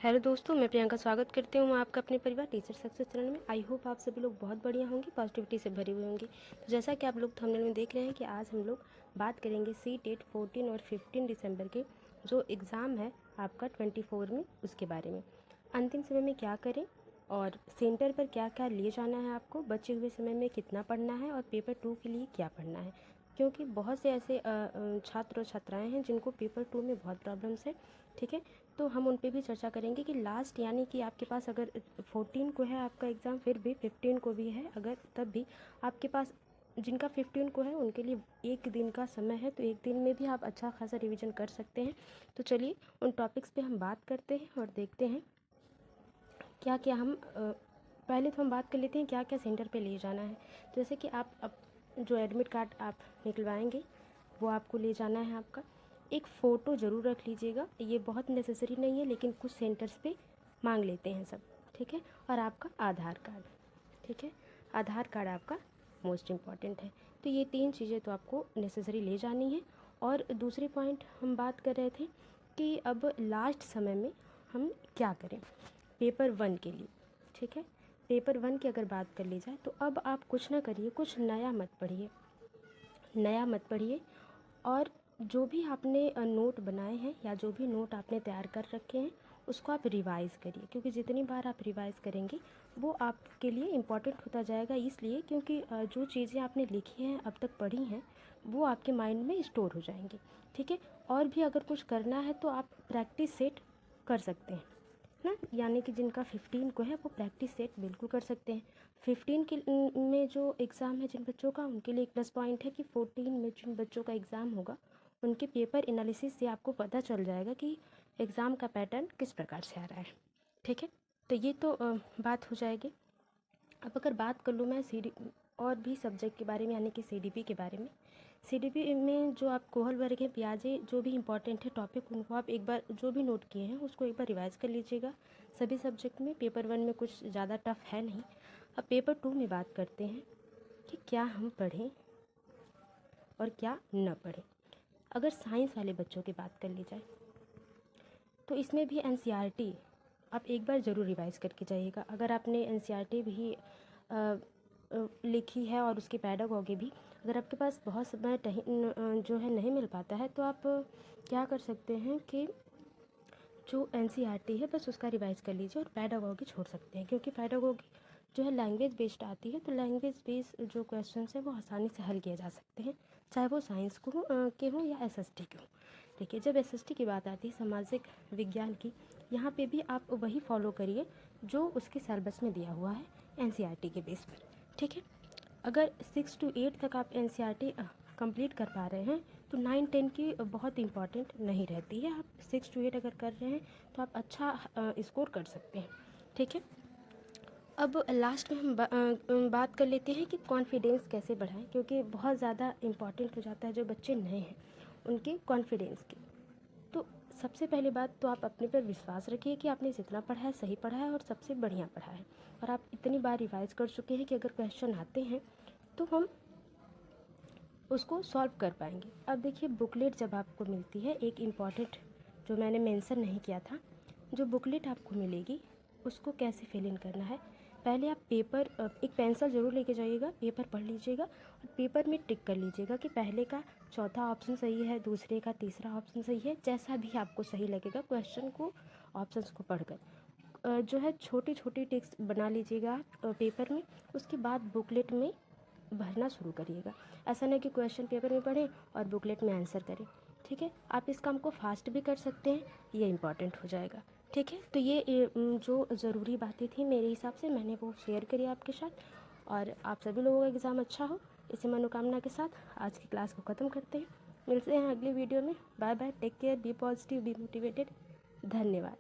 Hello दोस्तों, मैं प्रियंका स्वागत करती हूँ आपका अपने परिवार टीचर सक्सेस चैनल में। आई होप आप सभी लोग बहुत बढ़िया होंगे, पॉजिटिविटी से भरे हुए होंगे। तो जैसा कि आप लोग थंबनेल में देख रहे हैं कि आज हम लोग बात करेंगे सी-टेट 14 और 15 दिसंबर के जो एग्ज़ाम है आपका 24 में, उसके बारे में। अंतिम समय में क्या करें और सेंटर पर क्या क्या लिए जाना है आपको, बचे हुए समय में कितना पढ़ना है और पेपर 2 के लिए क्या पढ़ना है, क्योंकि बहुत से ऐसे छात्र और छात्राएँ हैं जिनको पेपर 2 में बहुत प्रॉब्लम्स है। ठीक है, तो हम उन पे भी चर्चा करेंगे कि लास्ट यानी कि आपके पास अगर 14 को है आपका एग्ज़ाम, फिर भी 15 को भी है अगर, तब भी आपके पास जिनका 15 को है उनके लिए एक दिन का समय है, तो एक दिन में भी आप अच्छा खासा रिवीजन कर सकते हैं। तो चलिए उन टॉपिक्स पे हम बात करते हैं और देखते हैं क्या क्या हम पहले तो हम बात कर लेते हैं क्या क्या सेंटर पे ले जाना है। तो जैसे कि आप जो एडमिट कार्ड आप निकलवाएंगे वो आपको ले जाना है। आपका एक फ़ोटो ज़रूर रख लीजिएगा, ये बहुत नेसेसरी नहीं है लेकिन कुछ सेंटर्स पे मांग लेते हैं सब। ठीक है, और आपका आधार कार्ड। ठीक है, आधार कार्ड आपका मोस्ट इम्पॉर्टेंट है। तो ये 3 चीज़ें तो आपको नेसेसरी ले जानी है। और दूसरी पॉइंट हम बात कर रहे थे कि अब लास्ट समय में हम क्या करें पेपर 1 के लिए। ठीक है, पेपर 1 की अगर बात कर ली जाए तो अब आप कुछ ना करिए, कुछ नया मत पढ़िए, नया मत पढ़िए। और जो भी आपने नोट बनाए हैं या जो भी नोट आपने तैयार कर रखे हैं उसको आप रिवाइज़ करिए, क्योंकि जितनी बार आप रिवाइज़ करेंगे वो आपके लिए इम्पॉर्टेंट होता जाएगा। इसलिए क्योंकि जो चीज़ें आपने लिखी हैं अब तक पढ़ी हैं वो आपके माइंड में स्टोर हो जाएंगी। ठीक है, और भी अगर कुछ करना है तो आप प्रैक्टिस सेट कर सकते हैं ना, यानी कि जिनका 15 को है वो प्रैक्टिस सेट बिल्कुल कर सकते हैं। 15 के में जो एग्ज़ाम है जिन बच्चों का, उनके लिए एक प्लस पॉइंट है कि 14 में जिन बच्चों का एग्ज़ाम होगा उनके पेपर एनालिसिस से आपको पता चल जाएगा कि एग्ज़ाम का पैटर्न किस प्रकार से आ रहा है। ठीक है, तो ये तो बात हो जाएगी। अब अगर बात कर लूँ मैं और भी सब्जेक्ट के बारे में, यानी कि CDP के बारे में। CDP में जो आप कोहल वर्ग है, पियाजे, जो भी इंपॉर्टेंट है टॉपिक उनको आप एक बार जो भी नोट किए हैं उसको एक बार रिवाइज़ कर लीजिएगा सभी सब्जेक्ट में। पेपर 1 में कुछ ज़्यादा टफ है नहीं। अब पेपर 2 में बात करते हैं कि क्या हम पढ़ें और क्या न पढ़ें। अगर साइंस वाले बच्चों की बात कर ली जाए तो इसमें भी NCERT आप एक बार ज़रूर रिवाइज़ करके जाइएगा। अगर आपने NCERT भी लिखी है और उसकी पैडागॉजी भी, अगर आपके पास बहुत समय जो है नहीं मिल पाता है तो आप क्या कर सकते हैं कि जो NCERT है बस उसका रिवाइज़ कर लीजिए और पैडागॉजी छोड़ सकते हैं, क्योंकि पैडागॉजी जो है लैंग्वेज बेस्ड आती है। तो लैंग्वेज बेस्ड जो क्वेश्चंस हैं वो आसानी से हल किए जा सकते हैं, चाहे वो साइंस के हों या SST के हों। देखिए, जब SST की बात आती है सामाजिक विज्ञान की, यहाँ पे भी आप वही फॉलो करिए जो उसके सिलेबस में दिया हुआ है NCERT के बेस पर। ठीक है, अगर 6 to 8 तक आप NCERT कंप्लीट कर पा रहे हैं तो 9 10 की बहुत इंपॉर्टेंट नहीं रहती है। आप 6 to 8 अगर कर रहे हैं तो आप अच्छा स्कोर कर सकते हैं। ठीक है, अब लास्ट में हम बात कर लेते हैं कि कॉन्फिडेंस कैसे बढ़ाएं, क्योंकि बहुत ज़्यादा इम्पॉर्टेंट हो जाता है जो बच्चे नए हैं उनके कॉन्फिडेंस की। तो सबसे पहली बात तो आप अपने पर विश्वास रखिए कि आपने जितना पढ़ा है सही पढ़ा है और सबसे बढ़िया पढ़ा है, और आप इतनी बार रिवाइज कर चुके हैं कि अगर क्वेश्चन आते हैं तो हम उसको सॉल्व कर पाएंगे। अब देखिए, बुकलेट जब आपको मिलती है, एक इम्पॉर्टेंट जो मैंने मेंशन नहीं किया था, जो बुकलेट आपको मिलेगी उसको कैसे फिल इन करना है। पहले आप पेपर, एक पेंसिल ज़रूर लेके जाइएगा, पेपर पढ़ लीजिएगा और पेपर में टिक कर लीजिएगा कि पहले का चौथा ऑप्शन सही है, दूसरे का तीसरा ऑप्शन सही है, जैसा भी आपको सही लगेगा क्वेश्चन को, ऑप्शंस को पढ़कर जो है छोटी छोटी टिक्स बना लीजिएगा पेपर में। उसके बाद बुकलेट में भरना शुरू करिएगा। ऐसा नहीं कि क्वेश्चन पेपर में पढ़ें और बुकलेट में आंसर करें। ठीक है, आप इस काम को फास्ट भी कर सकते हैं, ये इम्पॉर्टेंट हो जाएगा। ठीक है, तो ये जो ज़रूरी बातें थी मेरे हिसाब से मैंने वो शेयर करी आपके साथ, और आप सभी लोगों का एग्ज़ाम अच्छा हो, इसी मनोकामना के साथ आज की क्लास को ख़त्म करते हैं। मिलते हैं अगली वीडियो में। Bye bye, take care, be positive, be motivated. धन्यवाद।